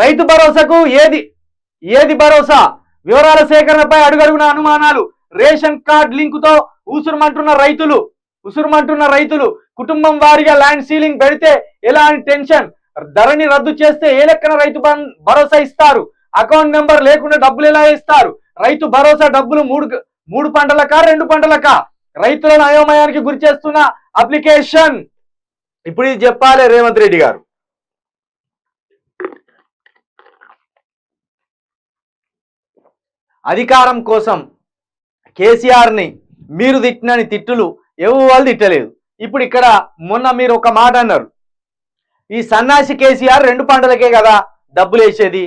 రైతు భరోసాకు ఏది భరోసా? వివరాల సేకరణపై అడుగడుగున అనుమానాలు. రేషన్ కార్డ్ లింకుతో ఉసురుమంటున్న రైతులు కుటుంబం వారీగా ల్యాండ్ సీలింగ్ పెడితే ఎలాంటి టెన్షన్? ధరని రద్దు చేస్తే ఏ లెక్కన రైతు భరోసా ఇస్తారు? అకౌంట్ నెంబర్ లేకుండా డబ్బులు ఎలా ఇస్తారు? రైతు భరోసా డబ్బులు మూడు పంటలకా 2 పంటలకా? రైతులను అయోమయానికి గురి చేస్తున్న అప్లికేషన్. ఇప్పుడు ఇది చెప్పాలి రేవంత్ రెడ్డి గారు. అధికారం కోసం కేసీఆర్ని మీరు తిట్టినని తిట్టులు ఎవరు తిట్టలేదు. ఇప్పుడు ఇక్కడ మొన్న మీరు ఒక మాట అన్నారు, ఈ సన్నాసి కేసీఆర్ 2 పంటలకే కదా డబ్బులు వేసేది,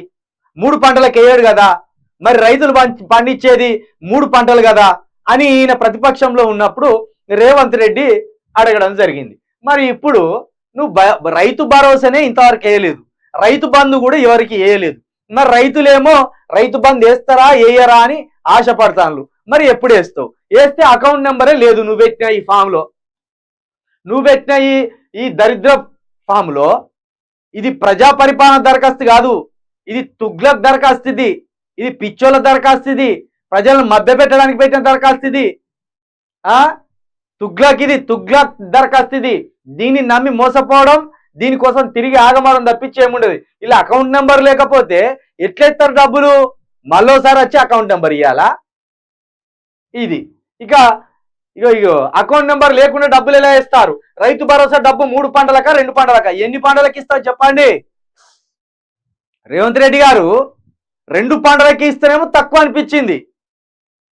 3 పంటలకు వేయడు కదా, మరి రైతులు పండించేది 3 పంటలు కదా అని ఈయన ప్రతిపక్షంలో ఉన్నప్పుడు రేవంత్ రెడ్డి అడగడం జరిగింది. మరి ఇప్పుడు నువ్వు రైతు భరోసానే ఇంతవరకు వేయలేదు, రైతు బంధు కూడా ఎవరికి వేయలేదు. మరి రైతులేమో రైతు బంధు వేస్తారా వేయరా అని ఆశపడతాను. మరి ఎప్పుడు వేస్తావు? వేస్తే అకౌంట్ నెంబరే లేదు నువ్వు పెట్టిన ఈ ఫామ్లో, నువ్వు పెట్టిన ఈ దరిద్ర ఫామ్లో. ఇది ప్రజా పరిపాలన దరఖాస్తు కాదు, ఇది తుగ్లక్ దరఖాస్తు, ఇది పిచ్చోళ్ళ దరఖాస్తు, ఇది ప్రజలను మభ్య పెట్టడానికి పెట్టిన దరఖాస్తు, ఇది తుగ్లక్ దరఖాస్తు. దీన్ని నమ్మి మోసపోవడం, దీనికోసం తిరిగి ఆగమడం తప్పించేముండదు. ఇలా అకౌంట్ నెంబర్ లేకపోతే ఎట్లెత్తారు డబ్బులు? మళ్ళోసారి వచ్చి అకౌంట్ నెంబర్ ఇవ్వాలా? ఇది ఇగో అకౌంట్ నెంబర్ లేకుండా డబ్బులు ఎలా ఇస్తారు? రైతు భరోసా డబ్బు 3 పంటలకా 2 పంటలకా? ఎన్ని పంటలకి ఇస్తావు చెప్పండి? రేవంత్ రెడ్డి గారు 2 పంటలకి ఇస్తేనేమో తక్కువ అనిపించింది.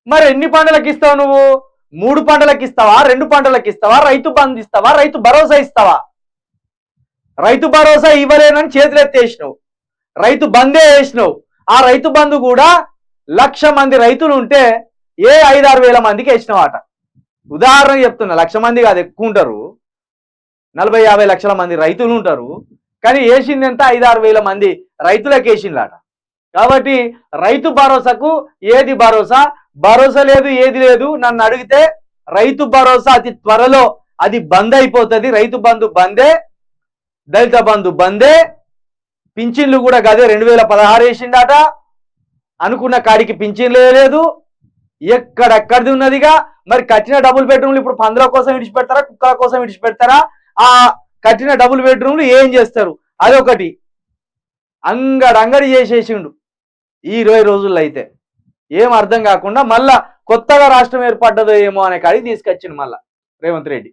మరి ఎన్ని పంటలకి ఇస్తావు నువ్వు? 3 పంటలకి ఇస్తావా, 2 పంటలకి ఇస్తావా, రైతు బంధు ఇస్తావా, రైతు భరోసా ఇస్తావా? రైతు భరోసా ఇవ్వలేనని చేతులెత్తేసినావు, రైతు బందే వేసినావు. ఆ రైతు బంధు కూడా 1,00,000 మంది రైతులు ఉంటే 5-6 వేల మందికి వేసినావాట. ఉదాహరణ చెప్తున్నా, 1,00,000 మంది కాదు, ఎక్కువ ఉంటారు, 40-50 లక్షల మంది రైతులు ఉంటారు. కానీ వేసింది ఎంత? 5-6 వేల మంది రైతులకు వేసిందాట. కాబట్టి రైతు భరోసాకు ఏది భరోసా? భరోసా లేదు, ఏది లేదు. నన్ను అడిగితే రైతు భరోసా అతి త్వరలో అది బంద్ అయిపోతుంది. రైతు బంధు బందే, దళిత బంధు బందే, పింఛన్లు కూడా గదే 2016 వేసిండాట. అనుకున్న కాడికి పింఛన్లు లేదు, ఎక్కడెక్కడిది ఉన్నదిగా. మరి కట్టిన డబుల్ బెడ్రూమ్లు ఇప్పుడు పందుల కోసం విడిచిపెడతారా, కుక్కల కోసం విడిచిపెడతారా? ఆ కట్టిన డబుల్ బెడ్రూమ్లు ఏం చేస్తారు? అదొకటి అంగడి చేసేసిండు ఈ 20 రోజుల్లో. అయితే ఏం అర్థం కాకుండా మళ్ళా కొత్తగా రాష్ట్రం ఏర్పడ్డదో ఏమో అనే కాడికి తీసుకొచ్చిండు మళ్ళా రేవంత్ రెడ్డి.